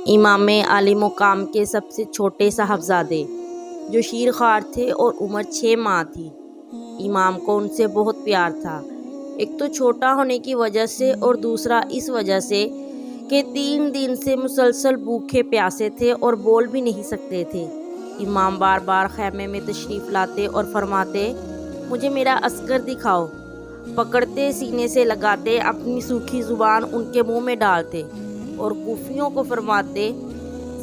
امام علی مقام کے سب سے چھوٹے صاحبزادے جو شیر خوار تھے اور عمر 6 ماہ تھی۔ امام کو ان سے بہت پیار تھا، ایک تو چھوٹا ہونے کی وجہ سے اور دوسرا اس وجہ سے کہ 3 دن سے مسلسل بھوکے پیاسے تھے اور بول بھی نہیں سکتے تھے۔ امام بار بار خیمے میں تشریف لاتے اور فرماتے، مجھے میرا عسکر دکھاؤ۔ پکڑتے، سینے سے لگاتے، اپنی سوکھی زبان ان کے منہ میں ڈالتے اور کوفیوں کو فرماتے،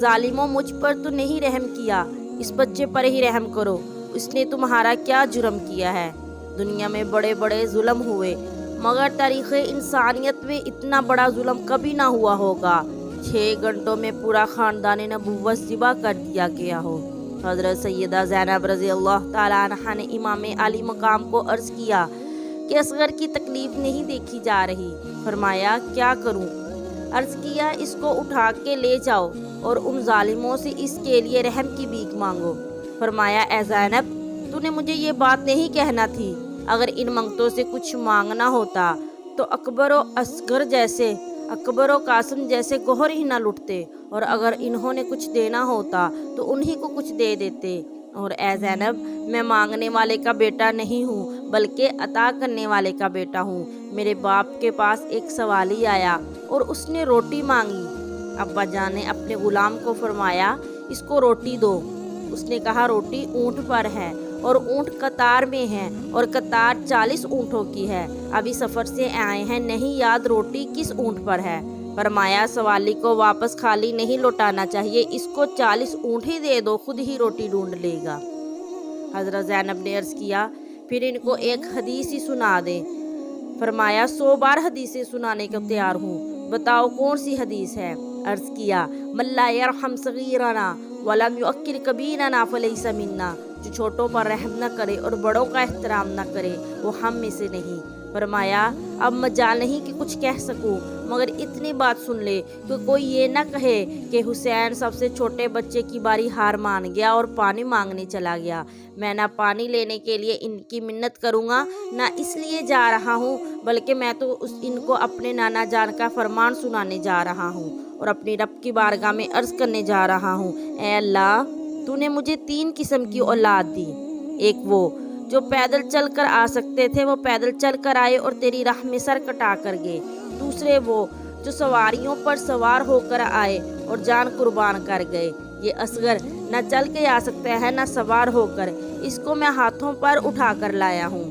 ظالموں، مجھ پر تو نہیں رحم کیا، اس بچے پر ہی رحم کرو، اس نے تمہارا کیا جرم کیا ہے؟ دنیا میں بڑے بڑے ظلم ہوئے مگر تاریخ انسانیت میں اتنا بڑا ظلم کبھی نہ ہوا ہوگا 6 گھنٹوں میں پورا خاندان نبوت ذبح کر دیا گیا ہو۔ حضرت سیدہ زینب رضی اللہ تعالیٰ عنہا نے امام علی مقام کو عرض کیا کہ اصغر کی تکلیف نہیں دیکھی جا رہی۔ فرمایا، کیا کروں؟ عرض کیا، اس کو اٹھا کے لے جاؤ اور ان ظالموں سے اس کے لیے رحم کی بھیک مانگو۔ فرمایا، اے زینب، تو نے مجھے یہ بات نہیں کہنا تھی؟ اگر ان منگتوں سے کچھ مانگنا ہوتا تو اکبر و قاسم جیسے گوہر ہی نہ لٹتے، اور اگر انہوں نے کچھ دینا ہوتا تو انہی کو کچھ دے دیتے۔ اور اے زینب، میں مانگنے والے کا بیٹا نہیں ہوں بلکہ عطا کرنے والے کا بیٹا ہوں۔ میرے باپ کے پاس ایک سوالی آیا اور اس نے روٹی مانگی۔ ابا جان نے اپنے غلام کو فرمایا، اس کو روٹی دو۔ اس نے کہا، روٹی اونٹ پر ہے اور اونٹ قطار میں ہے اور قطار 40 اونٹوں کی ہے، ابھی سفر سے آئے ہیں، نہیں یاد روٹی کس اونٹ پر ہے؟ فرمایا، سوالی کو واپس خالی نہیں لوٹانا چاہیے، اس کو 40 اونٹ ہی دے دو، خود ہی روٹی ڈھونڈ لے گا۔ حضرت زینب نے عرض کیا، پھر ان کو ایک حدیث ہی سنا دے۔ فرمایا، 100 بار حدیثیں سنانے کو تیار ہوں، بتاؤ کون سی حدیث ہے؟ عرض کیا، من لا یرحم صغیرنا ولم یوقر کبیرنا فلیس منا، جو چھوٹوں پر رحم نہ کرے اور بڑوں کا احترام نہ کرے وہ ہم میں سے نہیں۔ فرمایا، اب مجال نہیں کہ کچھ کہہ سکوں مگر اتنی بات سن لے کہ کوئی یہ نہ کہے کہ حسین سب سے چھوٹے بچے کی باری ہار مان گیا اور پانی مانگنے چلا گیا۔ میں نہ پانی لینے کے لیے ان کی منت کروں گا، نہ اس لیے جا رہا ہوں، بلکہ میں تو ان کو اپنے نانا جان کا فرمان سنانے جا رہا ہوں اور اپنی رب کی بارگاہ میں عرض کرنے جا رہا ہوں، اے اللہ، تو نے مجھے 3 قسم کی اولاد دی۔ ایک وہ جو پیدل چل کر آ سکتے تھے، وہ پیدل چل کر آئے اور تیری راہ میں سر کٹا کر گئے۔ دوسرے وہ جو سواریوں پر سوار ہو کر آئے اور جان قربان کر گئے۔ یہ اصغر نہ چل کے آ سکتا ہے نہ سوار ہو کر، اس کو میں ہاتھوں پر اٹھا کر لایا ہوں،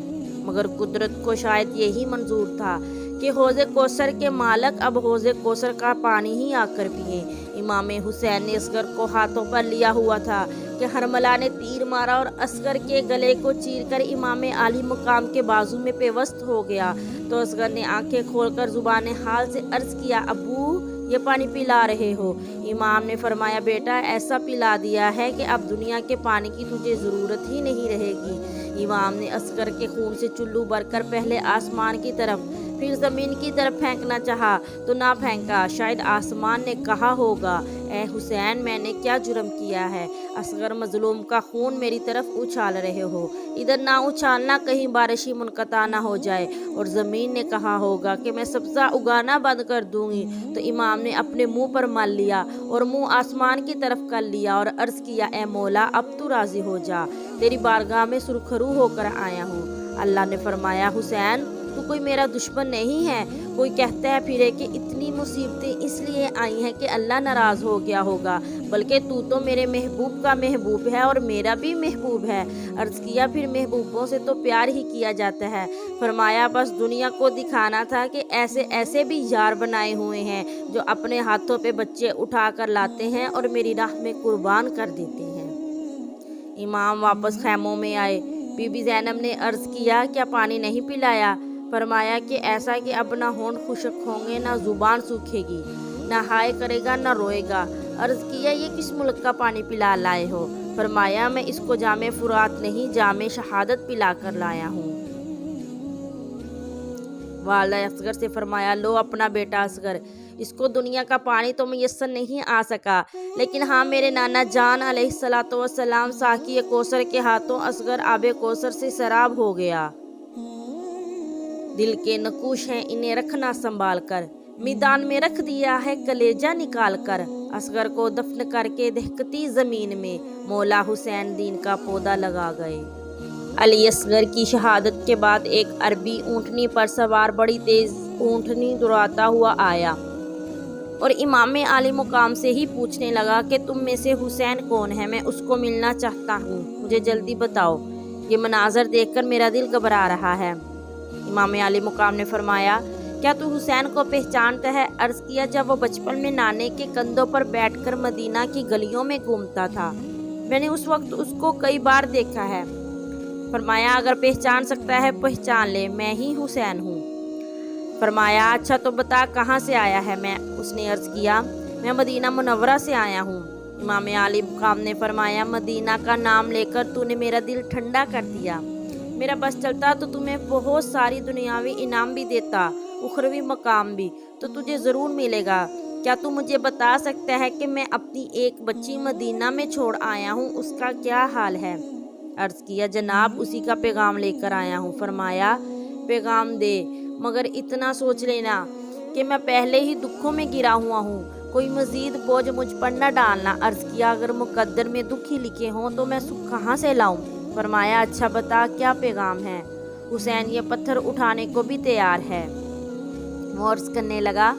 مگر قدرت کو شاید یہی منظور تھا کہ حوض کوثر کے مالک اب حوض کوثر کا پانی ہی آ کر پئیں۔ امام حسین نے اصغر کو ہاتھوں پر لیا ہوا تھا کہ حرملہ نے تیر مارا اور اصغر کے گلے کو چیر کر امام علی مقام کے بازو میں پیوست ہو گیا تو اصغر نے آنکھیں کھول کر زبان حال سے عرض کیا، ابو، یہ پانی پلا رہے ہو؟ امام نے فرمایا، بیٹا، ایسا پلا دیا ہے کہ اب دنیا کے پانی کی تجھے ضرورت ہی نہیں رہے گی۔ امام نے اصغر کے خون سے چلو بھر کر پہلے آسمان کی طرف پھر زمین کی طرف پھینکنا چاہا تو نہ پھینکا۔ شاید آسمان نے کہا ہوگا، اے حسین، میں نے کیا جرم کیا ہے؟ اصغر مظلوم کا خون میری طرف اچھال رہے ہو، ادھر نہ اچھالنا، کہیں بارش ہی منقطع نہ ہو جائے۔ اور زمین نے کہا ہوگا کہ میں سبزہ اگانا بند کر دوں گی، تو امام نے اپنے منہ پر مل لیا اور منہ آسمان کی طرف کر لیا اور عرض کیا، اے مولا، اب تو راضی ہو جا، تیری بارگاہ میں سرخرو ہو کر آیا ہوں۔ اللہ نے فرمایا، حسین، تو کوئی میرا دشمن نہیں ہے۔ کوئی کہتا ہے پھرے کہ اتنی مصیبتیں اس لیے آئی ہیں کہ اللہ ناراض ہو گیا ہوگا، بلکہ تو میرے محبوب کا محبوب ہے اور میرا بھی محبوب ہے۔ عرض کیا، پھر محبوبوں سے تو پیار ہی کیا جاتا ہے۔ فرمایا، بس دنیا کو دکھانا تھا کہ ایسے بھی یار بنائے ہوئے ہیں جو اپنے ہاتھوں پہ بچے اٹھا کر لاتے ہیں اور میری راہ میں قربان کر دیتے ہیں۔ امام واپس خیموں میں آئے۔ بی بی زینب نے عرض کیا، کیا پانی نہیں پلایا؟ فرمایا کہ ایسا کہ اب نہ ہونٹ خشک ہوں گے، نہ زبان سوکھے گی، نہ ہائے کرے گا نہ روئے گا۔ عرض کیا، یہ کس ملک کا پانی پلا لائے ہو؟ فرمایا، میں اس کو جام فرات نہیں، جام شہادت پلا کر لایا ہوں۔ والدہ اصغر سے فرمایا، لو اپنا بیٹا اصغر، اس کو دنیا کا پانی تو میسر نہیں آ سکا، لیکن ہاں، میرے نانا جان علیہ الصلوۃ والسلام ساقی کوثر کے ہاتھوں اصغر آب کوثر سے سراب ہو گیا۔ دل کے نقوش ہیں، انہیں رکھنا سنبھال کر، मैदान में रख दिया है कलेजा निकाल कर, असगर को दफन करके दहकती ज़मीन में मौला हुसैन दीन का पौधा लगा गए। अली असगर की शहादत के बाद एक अरबी ऊँटनी पर सवार बड़ी तेज़ ऊँटनी दौड़ाता हुआ आया और इमाम आली मुकाम से ही पूछने लगा कि तुम में से हुसैन कौन है, मैं उसको मिलना चाहता हूँ, मुझे जल्दी बताओ, ये मनाजर देखकर मेरा दिल घबरा रहा है। इमाम आली मुकाम ने फरमाया, क्या तू हुसैन को पहचानता है? अर्ज़ किया, जब वो बचपन में नाने के कंधों पर बैठकर मदीना की गलियों में घूमता था, मैंने उस वक्त उसको कई बार देखा है। फरमाया, अगर पहचान सकता है पहचान ले, मैं ही हुसैन हूँ। फरमाया, अच्छा तो बता कहाँ से आया है मैं? उसने अर्ज़ किया, मैं मदीना मुनव्वरा से आया हूँ। इमाम आली मुकाम ने फरमाया, मदीना का नाम लेकर तूने मेरा दिल ठंडा कर दिया। मेरा बस चलता तो तुम्हें बहुत सारी दुनियावी इनाम भी देता, उखरवी मकाम भी, तो तुझे ज़रूर मिलेगा। क्या तू मुझे बता सकता है कि मैं अपनी एक बच्ची मदीना में छोड़ आया हूँ, उसका क्या हाल है? अर्ज़ किया, जनाब उसी का पैगाम लेकर आया हूँ। फरमाया, पैगाम दे, मगर इतना सोच लेना कि मैं पहले ही दुखों में गिरा हुआ हूँ, कोई मज़ीद बोझ मुझ पर न डालना। अर्ज़ किया, अगर मुक़द्दर में दुख ही लिखे हों तो मैं सुख कहाँ से लाऊं? फरमाया, अच्छा बता क्या पैगाम है? हुसैन ये पत्थर उठाने को भी तैयार है। वो अर्ज़ करने लगा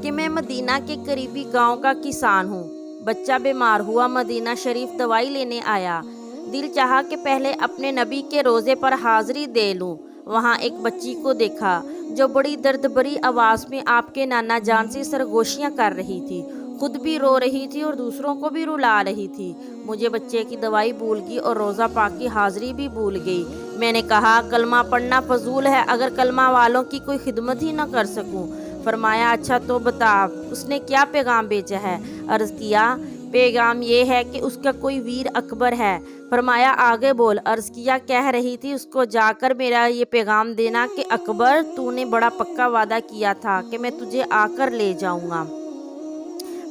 कि मैं मदीना के करीबी गांव का किसान हूँ, बच्चा बीमार हुआ, मदीना शरीफ दवाई लेने आया, दिल चाहा कि पहले अपने नबी के रोज़े पर हाज़री दे लूँ। वहाँ एक बच्ची को देखा जो बड़ी दर्द भरी आवाज़ में आपके नाना जान से सरगोशियाँ कर रही थी, खुद भी रो रही थी और दूसरों को भी रुला रही थी। मुझे बच्चे की दवाई भूल गई और रोज़ा पाक की हाज़िरी भी भूल गई। मैंने कहा, कलमा पढ़ना फजूल है अगर कलमा वालों की कोई खिदमत ही न कर सकूं। फरमाया, अच्छा तो बता उसने क्या पैगाम भेजा है? अर्ज़ किया, पैगाम ये है कि उसका कोई वीर अकबर है। फरमाया, आगे बोल। अर्ज़ किया, कह रही थी उसको जाकर मेरा ये पैगाम देना कि अकबर, तूने बड़ा पक्का वादा किया था कि मैं तुझे आकर ले जाऊंगा।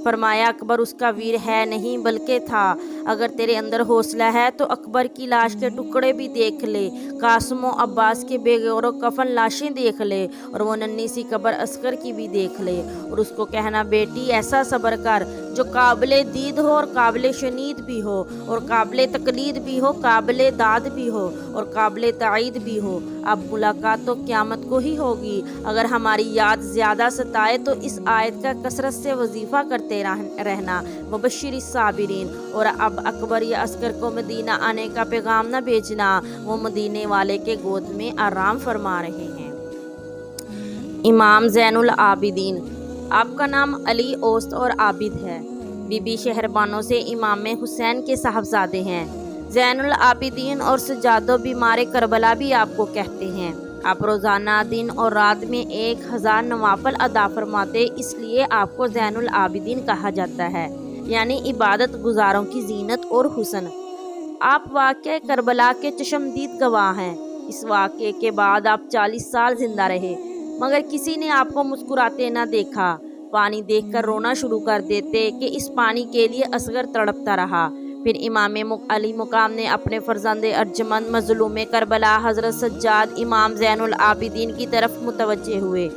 फरमाया, अकबर उसका वीर है नहीं बल्कि था। अगर तेरे अंदर हौसला है तो अकबर की लाश के टुकड़े भी देख ले, कासिम और अब्बास के बेगौर कफन लाशें देख ले, और वो नन्ही सी कब्र असगर की भी देख ले, और उसको कहना, बेटी ऐसा सब्र कर जो काबिले दीद हो और काबिले शनीद भी हो, और काबिले तकलीद भी हो, काबिले दाद भी हो, और काबिले ताईद भी हो। अब मुलाकात तो क़यामत को ही होगी। अगर हमारी याद ज़्यादा सताए तो इस आयत का कसरत से वजीफ़ा करते रहना, वबश्शिर साबिरीन। और अब अकबर या अस्कर को मदीना आने का पैगाम न भेजना, वो मदीने वाले के गोद में आराम फरमा रहे हैं। इमाम ज़ैनुल आबिदीन, आपका नाम अली औस्त और आबिद है। बीबी शहरबानों से इमाम हुसैन के साहबजादे हैं। ज़ैनुल आबिदीन और सज्जादो बीमार करबला भी आपको कहते हैं। आप रोज़ाना दिन और रात में 1000 नवाफल अदा फरमाते, इसलिए आपको ज़ैनुल आबिदीन कहा जाता है, यानी इबादत गुजारों की जीनत और हुस्न। आप वाक़या करबला के चश्मदीद गवाह हैं। इस वाक़े के बाद आप 40 साल जिंदा रहे, मगर किसी ने आपको मुस्कुराते न देखा। पानी देखकर रोना शुरू कर देते कि इस पानी के लिए असगर तड़पता रहा। फिर इमाम अली मुकाम ने अपने फ़र्जंद अर्जमंद मज़लूम करबला हज़रत सज्जाद इमाम ज़ैनुल आबिदीन की तरफ मुतवज्जे हुए।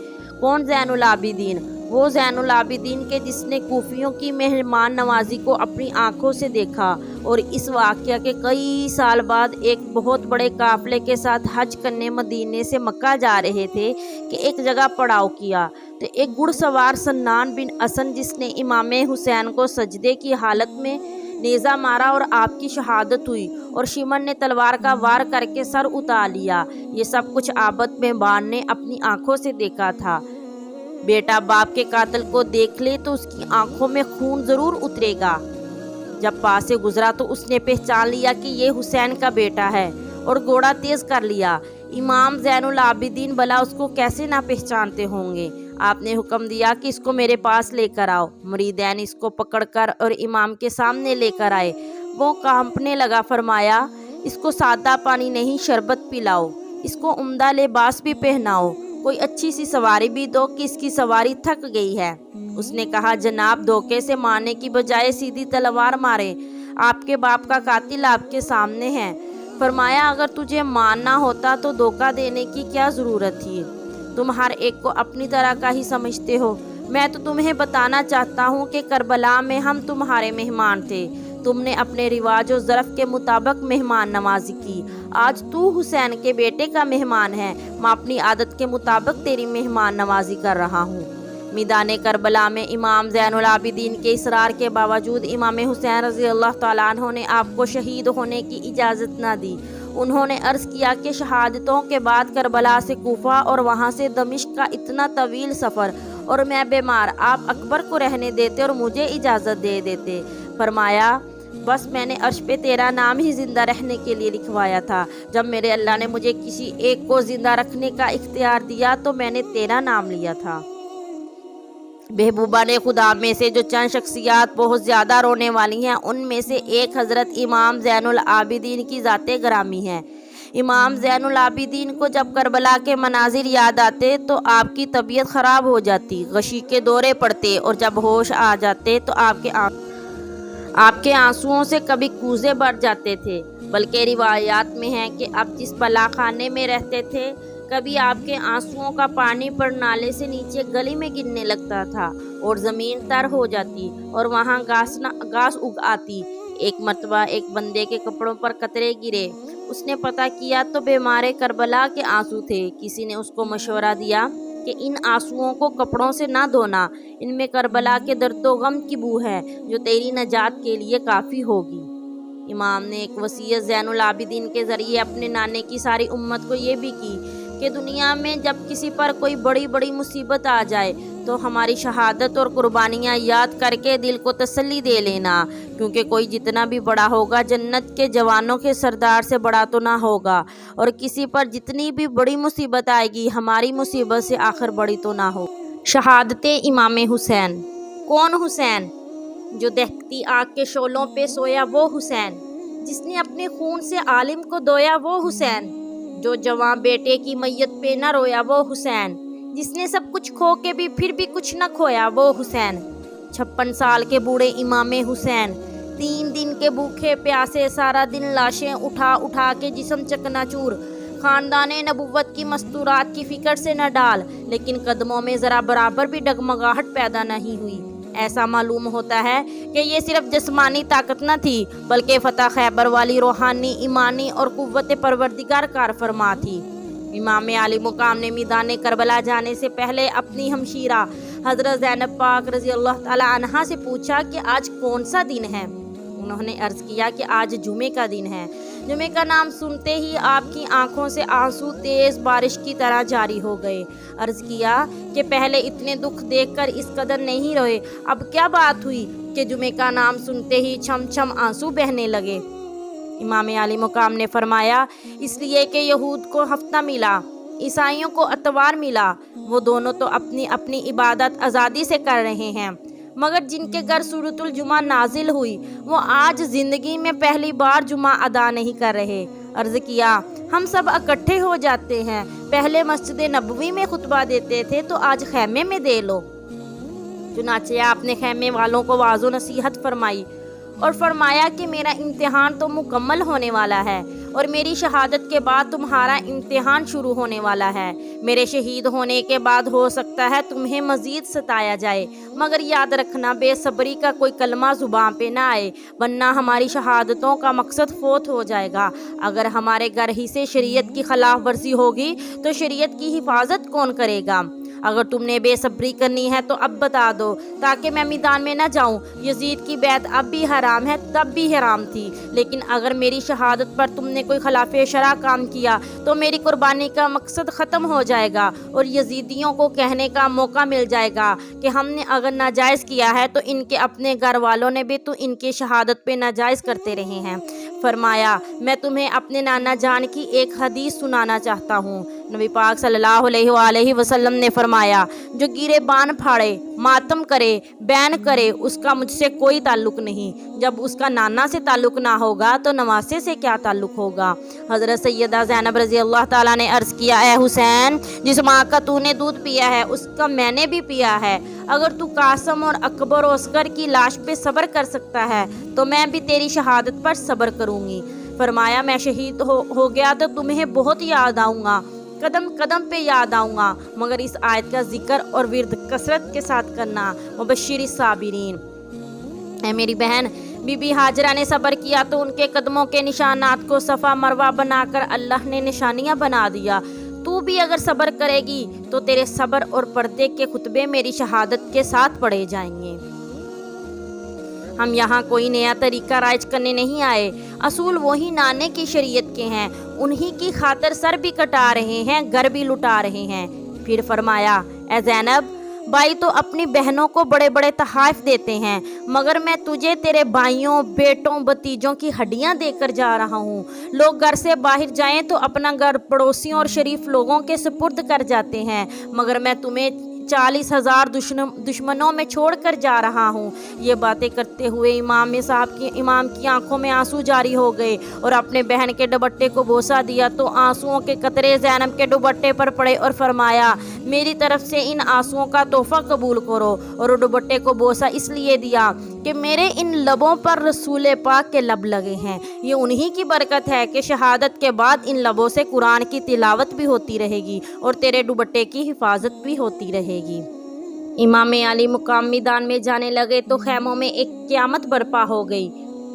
कौन ज़ैनुल आबिदीन? वो ज़ैनुल आबिदीन के जिसने कूफियों की मेहमान नवाजी को अपनी आँखों से देखा और इस वाक़या के कई साल बाद एक बहुत बड़े काफ़िले के साथ हज करने मदीने से मक्का जा रहे थे कि एक जगह पड़ाव किया तो एक घुड़सवार सन्नान बिन असन, जिसने इमाम हुसैन को सजदे की हालत में नेज़ा मारा और आपकी शहादत हुई, और शिमर ने तलवार का वार करके सर उतार लिया। ये सब कुछ आबद में बान ने अपनी आँखों से देखा था। बेटा बाप के कातिल को देख ले तो उसकी आंखों में खून ज़रूर उतरेगा। जब पास से गुजरा तो उसने पहचान लिया कि ये हुसैन का बेटा है और घोड़ा तेज़ कर लिया। इमाम ज़ैनुल आबिदीन भला उसको कैसे ना पहचानते होंगे। आपने हुक्म दिया कि इसको मेरे पास लेकर आओ। मुरीदैन इसको पकड़कर और इमाम के सामने लेकर आए। वो कांपने लगा। फरमाया, इसको सादा पानी नहीं शरबत पिलाओ, इसको उम्दा लिबास भी पहनाओ, कोई अच्छी सी सवारी भी दो कि इसकी सवारी थक गई है। उसने कहा, जनाब धोखे से मारने की बजाय सीधी तलवार मारे, आपके बाप का कातिल आपके सामने है। फरमाया, अगर तुझे मारना होता तो धोखा देने की क्या ज़रूरत थी। तुम हर एक को अपनी तरह का ही समझते हो। मैं तो तुम्हें बताना चाहता हूँ कि करबला में हम तुम्हारे मेहमान थे। तुमने अपने रिवाज और ज़रफ़ के मुताबिक मेहमान नवाजी की। आज तू हुसैन के बेटे का मेहमान है। मैं अपनी आदत के मुताबिक तेरी मेहमान नवाजी कर रहा हूँ। मैदान करबला में इमाम ज़ैनुल आबिदीन के इसरार के बावजूद इमाम हुसैन रज़ी अल्लाह तआला अन्हु ने आपको शहीद होने की इजाज़त न दी। उन्होंने अर्ज़ किया कि शहादतों के बाद करबला से कूफा और वहाँ से दमिश्क का इतना तवील सफ़र और मैं बीमार, आप अकबर को रहने देते और मुझे इजाज़त दे देते। फरमाया, बस मैंने अर्श पे तेरा नाम ही ज़िंदा रहने के लिए लिखवाया था। जब मेरे अल्लाह ने मुझे किसी एक को ज़िंदा रखने का इख्तियार दिया तो मैंने तेरा नाम लिया था। महबूबा ने खुदा में से जो चंद शख्सियात बहुत ज़्यादा रोने वाली हैं, उनमें से एक हज़रत इमाम ज़ैनुल आबिदीन की ज़ाते ग्रामी है। इमाम ज़ैनुल आबिदीन को जब करबला के मनाजिर याद आते तो आपकी तबीयत ख़राब हो जाती, गशी के दौरे पड़ते और जब होश आ जाते तो आपके आंसुओं से कभी कूज़े भर जाते थे। बल्कि रिवायात में है कि आप जिस बलाखाने में रहते थे, कभी आपके आंसुओं का पानी पर नाले से नीचे गली में गिरने लगता था और ज़मीन तर हो जाती और वहाँ घास उग आती। एक मरतबा एक बंदे के कपड़ों पर कतरे गिरे। उसने पता किया तो बीमारे करबला के आंसू थे। किसी ने उसको मशवरा दिया कि इन आंसुओं को कपड़ों से ना धोना, इनमें करबला के दर्दो गम की बू है जो तेरी नजात के लिए काफ़ी होगी। इमाम ने एक वसीयत ज़ैनुल आबिदीन के ज़रिए अपने नाने की सारी उम्मत को ये भी की कि दुनिया में जब किसी पर कोई बड़ी बड़ी मुसीबत आ जाए तो हमारी शहादत और कुर्बानियाँ याद करके दिल को तसल्ली दे लेना, क्योंकि कोई जितना भी बड़ा होगा जन्नत के जवानों के सरदार से बड़ा तो ना होगा, और किसी पर जितनी भी बड़ी मुसीबत आएगी हमारी मुसीबत से आखिर बड़ी तो ना हो। शहादत इमाम हुसैन। कौन हुसैन? जो दहकती आग के शोलों पे सोया वो हुसैन, जिसने अपने खून से आलिम को धोया वो हुसैन, जो जवां बेटे की मैयत पे न रोया वो हुसैन, जिसने सब कुछ खो के भी फिर भी कुछ न खोया वो हुसैन। 56 साल के बूढ़े इमाम हुसैन 3 दिन के भूखे प्यासे सारा दिन लाशें उठा उठा के जिस्म चकनाचूर, ख़ानदाने नबुव्वत की मस्तूरात की फ़िक्र से न डाल, लेकिन कदमों में ज़रा बराबर भी डगमगाहट पैदा नहीं हुई। ऐसा मालूम होता है कि ये सिर्फ जिस्मानी ताकत न थी, बल्कि फ़तह खैबर वाली रूहानी, ईमानी और कुव्वत परवरदिगार कार फरमा थी। इमाम आली मुकाम ने मैदान करबला जाने से पहले अपनी हमशीरा हज़रत ज़ैनब पाक रज़ी अल्लाह ताला अन्हा से पूछा कि आज कौन सा दिन है। उन्होंने अर्ज़ किया कि आज जुमे का दिन है। जुमे का नाम सुनते ही आपकी आंखों से आंसू तेज़ बारिश की तरह जारी हो गए। अर्ज़ किया कि पहले इतने दुख देखकर इस कदर नहीं रोए, अब क्या बात हुई कि जुमे का नाम सुनते ही छम छम आंसू बहने लगे। इमाम आली मुकाम ने फरमाया, इसलिए कि यहूद को हफ्ता मिला, ईसाइयों को अतवार मिला, वो दोनों तो अपनी अपनी इबादत आज़ादी से कर रहे हैं, मगर जिनके घर सूरतुल जुमा नाजिल हुई वो आज ज़िंदगी में पहली बार जुमा अदा नहीं कर रहे। अर्ज़ किया, हम सब इकट्ठे हो जाते हैं, पहले मस्जिद नबवी में खुतबा देते थे तो आज खैमे में दे लो। चुनाचे आपने खैमे वालों को वाज़ो नसीहत फरमाई और फरमाया कि मेरा इम्तिहान तो मुकम्मल होने वाला है और मेरी शहादत के बाद तुम्हारा इम्तिहान शुरू होने वाला है। मेरे शहीद होने के बाद हो सकता है तुम्हें मज़ीद सताया जाए, मगर याद रखना बेसब्री का कोई कलमा ज़ुबान पे ना आए, वरना हमारी शहादतों का मकसद फोत हो जाएगा। अगर हमारे घर ही से शरीयत की खिलाफ वर्जी होगी तो शरीयत की हिफाजत कौन करेगा? अगर तुमने बेसब्री करनी है तो अब बता दो ताकि मैं मैदान में न जाऊं। यजीद की बैत अब भी हराम है, तब भी हराम थी, लेकिन अगर मेरी शहादत पर तुमने कोई खिलाफ़े शरा काम किया तो मेरी कुर्बानी का मकसद ख़त्म हो जाएगा और यजीदियों को कहने का मौका मिल जाएगा कि हमने अगर नाजायज़ किया है तो इनके अपने घर वालों ने भी तो इनकी शहादत पे नाजायज़ करते रहे हैं। फरमाया, मैं तुम्हें अपने नाना जान की एक हदीस सुनाना चाहता हूँ। नबी पाक सल्लल्लाहु अलैहि वसल्लम ने फरमाया, जो गिरे बान फाड़े, मातम करे, बैन करे, उसका मुझसे कोई ताल्लुक़ नहीं। जब उसका नाना से ताल्लुक़ ना होगा तो नवासे से क्या ताल्लुक़ होगा। हज़रत सैयदा ज़ैनब रज़ी अल्लाह ताला ने अर्ज़ किया, ए हुसैन, जिस माँ का तूने दूध पिया है उसका मैंने भी पिया है। अगर तू कासम और अकबर और असगर की लाश पे सब्र कर सकता है तो मैं भी तेरी शहादत पर सब्र करूँगी। फरमाया, मैं शहीद हो गया तो तुम्हें बहुत याद आऊँगा। قدم قدم پہ یاد آؤں گا، مگر اس آیت کا ذکر اور ورد کثرت کے ساتھ کرنا۔ مبشر الصابرین۔ اے میری بہن، بی بی ہاجرہ نے صبر کیا تو ان کے قدموں کے نشانات کو صفا مروہ بنا کر اللہ نے نشانیاں بنا دیا۔ تو بھی اگر صبر کرے گی تو تیرے صبر اور پردے کے خطبے میری شہادت کے ساتھ پڑھے جائیں گے۔ ہم یہاں کوئی نیا طریقہ رائج کرنے نہیں آئے، اصول وہی نانے کی شریعت کے ہیں، انہی کی خاطر سر بھی کٹا رہے ہیں، گھر بھی لٹا رہے ہیں۔ پھر فرمایا، اے زینب، بھائی تو اپنی بہنوں کو بڑے بڑے تحائف دیتے ہیں، مگر میں تجھے تیرے بھائیوں، بیٹوں، بھتیجوں کی ہڈیاں دے کر جا رہا ہوں۔ لوگ گھر سے باہر جائیں تو اپنا گھر پڑوسیوں اور شریف لوگوں کے سپرد کر جاتے ہیں، مگر میں تمہیں 40,000 دشمنوں میں چھوڑ کر جا رہا ہوں۔ یہ باتیں کرتے ہوئے امام کی آنکھوں میں آنسو جاری ہو گئے اور اپنے بہن کے دوپٹے کو بوسہ دیا تو آنسوؤں کے قطرے زینب کے دوپٹے پر پڑے اور فرمایا، میری طرف سے ان آنسوؤں کا تحفہ قبول کرو۔ اور دوپٹے کو بوسہ اس لیے دیا کہ میرے ان لبوں پر رسول پاک کے لب لگے ہیں، یہ انہی کی برکت ہے کہ شہادت کے بعد ان لبوں سے قرآن کی تلاوت بھی ہوتی رہے گی اور تیرے دوپٹے کی حفاظت بھی ہوتی رہے گی۔ امام علی مقام میدان میں جانے لگے تو خیموں میں ایک قیامت برپا ہو گئی،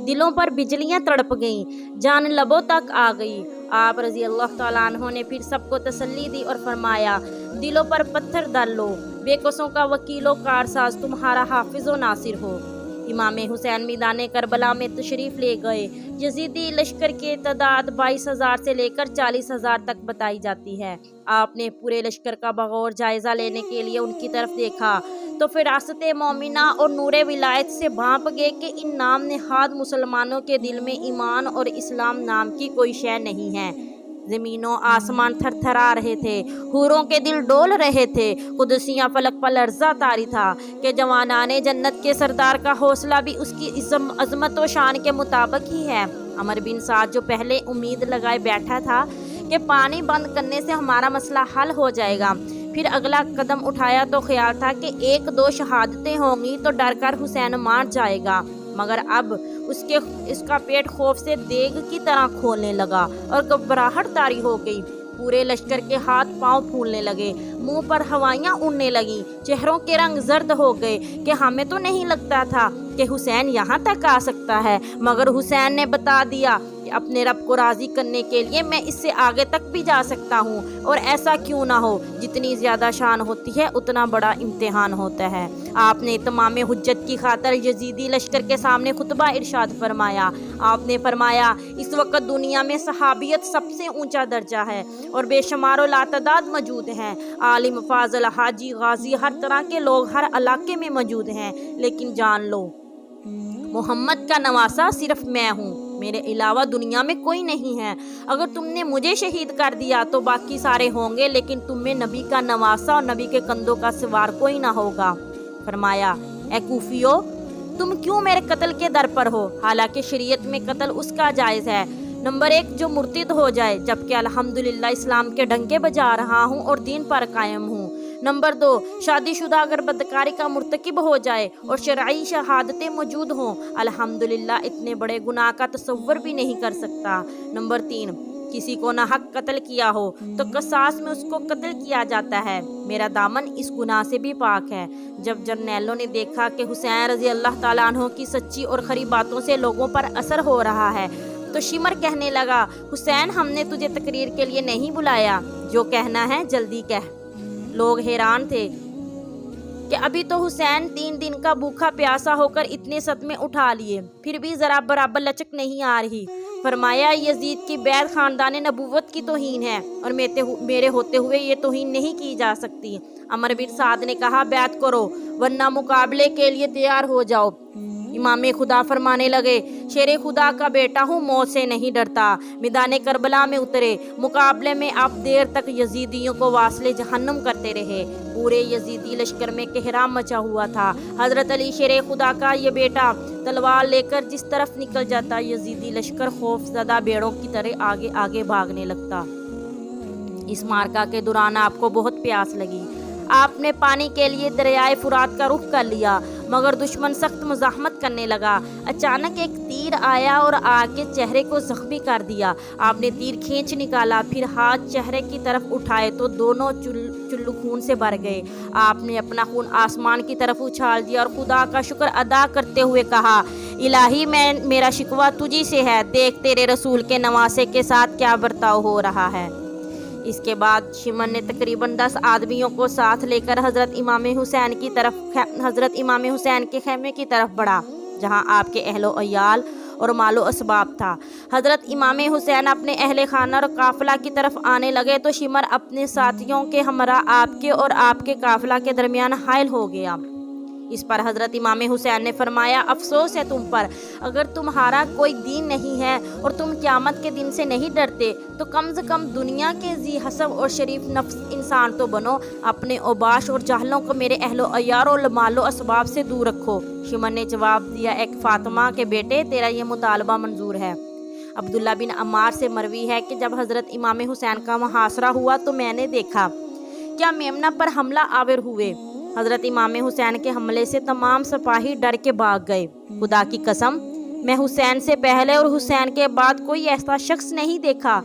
دلوں پر بجلیاں تڑپ گئیں، جان لبوں تک آ گئی۔ آپ رضی اللہ تعالیٰ عنہ نے پھر سب کو تسلی دی اور فرمایا، دلوں پر پتھر ڈال لو، بے کسوں کا وکیل و کارساز تمہارا حافظ و ناصر ہو۔ امام حسین میدان کربلا میں تشریف لے گئے۔ یزیدی لشکر کی تعداد 22,000 سے لے کر 40,000 تک بتائی جاتی ہے۔ آپ نے پورے لشکر کا بغور جائزہ لینے کے لیے ان کی طرف دیکھا تو فراست مومنہ اور نور ولایت سے بھانپ گئے کہ ان نام نہاد مسلمانوں کے دل میں ایمان اور اسلام نام کی کوئی شے نہیں ہے۔ زمین و آسمان تھر تھرا رہے تھے، حوروں کے دل ڈول رہے تھے، قدسیاں فلک پر لرزہ طاری تھا کہ جوانان جنت کے سردار کا حوصلہ بھی اس کی عظمت و شان کے مطابق ہی ہے۔ عمر بن سعد جو پہلے امید لگائے بیٹھا تھا کہ پانی بند کرنے سے ہمارا مسئلہ حل ہو جائے گا، پھر اگلا قدم اٹھایا تو خیال تھا کہ 1-2 شہادتیں ہوں گی تو ڈر کر حسین مار جائے گا، مگر اب اس کا پیٹ خوف سے دیگ کی طرح کھولنے لگا اور گھبراہٹ طاری ہو گئی۔ پورے لشکر کے ہاتھ پاؤں پھولنے لگے، منہ پر ہوائیاں اڑنے لگیں، چہروں کے رنگ زرد ہو گئے کہ ہمیں تو نہیں لگتا تھا کہ حسین یہاں تک آ سکتا ہے، مگر حسین نے بتا دیا کہ اپنے رب کو راضی کرنے کے لیے میں اس سے آگے تک بھی جا سکتا ہوں، اور ایسا کیوں نہ ہو، جتنی زیادہ شان ہوتی ہے اتنا بڑا امتحان ہوتا ہے۔ آپ نے تمام حجت کی خاطر یزیدی لشکر کے سامنے خطبہ ارشاد فرمایا۔ آپ نے فرمایا، اس وقت دنیا میں صحابیت سب سے اونچا درجہ ہے اور بے شمار و لاتعداد موجود ہیں، عالم، فاضل، حاجی، غازی، ہر طرح کے لوگ ہر علاقے میں موجود ہیں، لیکن جان لو، محمد کا نواسا صرف میں ہوں، میرے علاوہ دنیا میں کوئی نہیں ہے۔ اگر تم نے مجھے شہید کر دیا تو باقی سارے ہوں گے، لیکن تم میں نبی کا نواسا اور نبی کے کندھوں کا سوار کوئی نہ ہوگا۔ فرمایا، اے کوفیو، تم کیوں میرے قتل کے در پر ہو؟ حالانکہ شریعت میں قتل اس کا جائز ہے، نمبر 1 جو مرتد ہو جائے، جبکہ الحمدللہ اسلام کے ڈنکے بجا رہا ہوں اور دین پر قائم ہوں۔ نمبر 2 شادی شدہ اگر بدکاری کا مرتکب ہو جائے اور شرعی شہادتیں موجود ہوں، الحمدللہ اتنے بڑے گناہ کا تصور بھی نہیں کر سکتا۔ نمبر 3 کسی کو ناحق قتل کیا ہو تو قصاص میں اس کو قتل کیا جاتا ہے، میرا دامن اس گناہ سے بھی پاک ہے۔ جب جرنیلوں نے دیکھا کہ حسین رضی اللہ تعالیٰ عنہ کی سچی اور کھری باتوں سے لوگوں پر اثر ہو رہا ہے تو شمر کہنے لگا، حسین، ہم نے تجھے تقریر کے لیے نہیں بلایا، جو کہنا ہے جلدی کہہ۔ لوگ حیران تھے کہ ابھی تو حسین 3 دن کا بھوکا پیاسا ہو کر اتنے صدمے اٹھا لیے، پھر بھی ذرا برابر لچک نہیں آ رہی۔ فرمایا، یزید کی بیعت خاندان نبوت کی توہین ہے اور میرے ہوتے ہوئے یہ توہین نہیں کی جا سکتی۔ عمر بن سعد نے کہا، بیعت کرو ورنہ مقابلے کے لیے تیار ہو جاؤ۔ امام خدا فرمانے لگے، شیر خدا کا بیٹا ہوں، موت سے نہیں ڈرتا۔ میدان کربلا میں اترے، مقابلے میں آپ دیر تک یزیدیوں کو واصل جہنم کرتے رہے۔ پورے یزیدی لشکر میں کہرام مچا ہوا تھا۔ حضرت علی شیر خدا کا یہ بیٹا تلوار لے کر جس طرف نکل جاتا، یزیدی لشکر خوف زدہ بیڑوں کی طرح آگے آگے بھاگنے لگتا۔ اس مارکا کے دوران آپ کو بہت پیاس لگی، آپ نے پانی کے لیے دریائے فرات کا رخ کر لیا، मगर दुश्मन सख्त मुज़ाहमत करने लगा। अचानक एक तीर आया और आके चेहरे को ज़ख्मी कर दिया। आपने तीर खींच निकाला, फिर हाथ चेहरे की तरफ उठाए तो दोनों चुल्लू खून से भर गए। आपने अपना खून आसमान की तरफ उछाल दिया और खुदा का शुक्र अदा करते हुए कहा, इलाही मेरा शिकवा तुझी से है, देख तेरे रसूल के नवासे के साथ क्या बर्ताव हो रहा है। इसके बाद शिमर ने तकरीबन 10 आदमियों को साथ लेकर हज़रत इमाम हुसैन के खेमे की तरफ बढ़ा, जहां आपके अहलो अयाल और मालो असबाब था। हज़रत इमाम हुसैन अपने अहले खाना और काफ़िला की तरफ आने लगे तो शिमर अपने साथियों के हमरा आपके और आपके काफ़िला के दरमियान हायल हो गया। इस पर हज़रत इमाम हुसैन ने फरमाया, अफसोस है तुम पर, अगर तुम्हारा कोई दीन नहीं है और तुम क़यामत के दिन से नहीं डरते तो कम से कम दुनिया के जी हसब और शरीफ नफ्स इंसान तो बनो। अपने ओबाश और जाहलों को मेरे अहलो अयार और मालो असबाब से दूर रखो। शिमर ने जवाब दिया, एक फ़ातिमा के बेटे, तेरा ये मुतालबा मंजूर है। अब्दुल्ला बिन अम्मार से मरवी है कि जब हज़रत इमाम हुसैन का मुहासरा हुआ तो मैंने देखा क्या मेमना पर हमला आवर हुए। हज़रत इमाम हुसैन के हमले से तमाम सिपाही डर के भाग गए। खुदा की कसम, मैं हुसैन से पहले और हुसैन के बाद कोई ऐसा शख्स नहीं देखा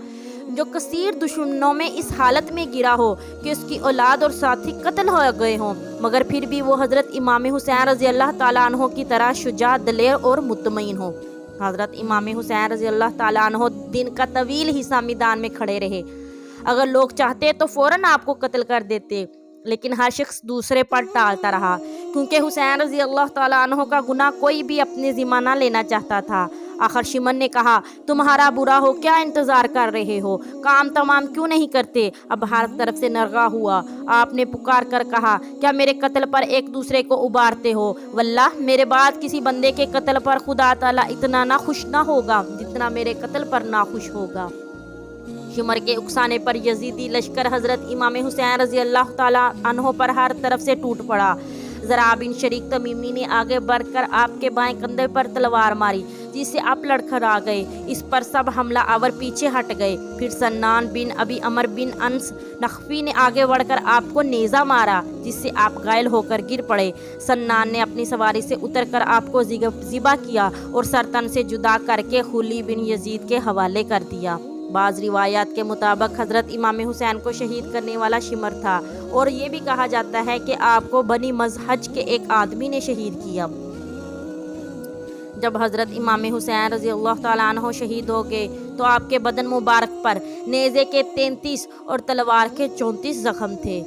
जो कसीर दुश्मनों में इस हालत में गिरा हो कि उसकी औलाद और साथी कत्ल हो गए हों, मगर फिर भी वो हज़रत इमाम हुसैन रज़ी अल्लाह ताला अन्हो की तरह शुजा, दलेर और मुतमईन हो। हज़रत इमाम हुसैन रज़ी अल्लाह ताला अन्हो दिन का तवील हिस्सा मैदान में खड़े रहे। अगर लोग चाहते तो फ़ौरन आपको कत्ल कर देते, लेकिन हर शख्स दूसरे पर टालता रहा, क्योंकि हुसैन रज़ी अल्लाह ताला अन्हो का गुनाह कोई भी अपने ज़िम्मा ना लेना चाहता था। आखिर शिमर ने कहा, तुम्हारा बुरा हो, क्या इंतज़ार कर रहे हो, काम तमाम क्यों नहीं करते। अब हर तरफ से नरगा हुआ। आपने पुकार कर कहा, क्या मेरे कत्ल पर एक दूसरे को उबारते हो। वल्लाह, मेरे बाद किसी बंदे के कत्ल पर खुदा ताला इतना ना खुश ना होगा जितना मेरे कत्ल पर ना खुश होगा। शिमर के उकसाने पर यजीदी लश्कर हज़रत इमाम हुसैन रज़ी अल्लाह ताला अन्हो पर हर तरफ से टूट पड़ा। ज़रा बिन शरीक तमीमी ने आगे बढ़कर आपके बाएं कंधे पर तलवार मारी, जिससे आप लड़खड़ा गए। इस पर सब हमला आवर पीछे हट गए। फिर सन्नान बिन अबी अमर बिन अंस नखफी ने आगे बढ़कर आपको नेज़ा मारा, जिससे आप घायल होकर गिर पड़े। सन्नान ने अपनी सवारी से उतरकर आपको ज़िबा किया और सरतन से जुदा करके खुली बिन यजीद के हवाले कर दिया। बाज़ रिवायात के मुताबिक हज़रत इमाम हुसैन को शहीद करने वाला शिमर था, और ये भी कहा जाता है कि आपको बनी मज़हज के एक आदमी ने शहीद किया। जब हज़रत इमाम हुसैन रज़ी अल्लाह ताला अन्हो शहीद हो गए तो आपके बदन मुबारक पर नेज़े के 33 और तलवार के 34 ज़ख्म थे।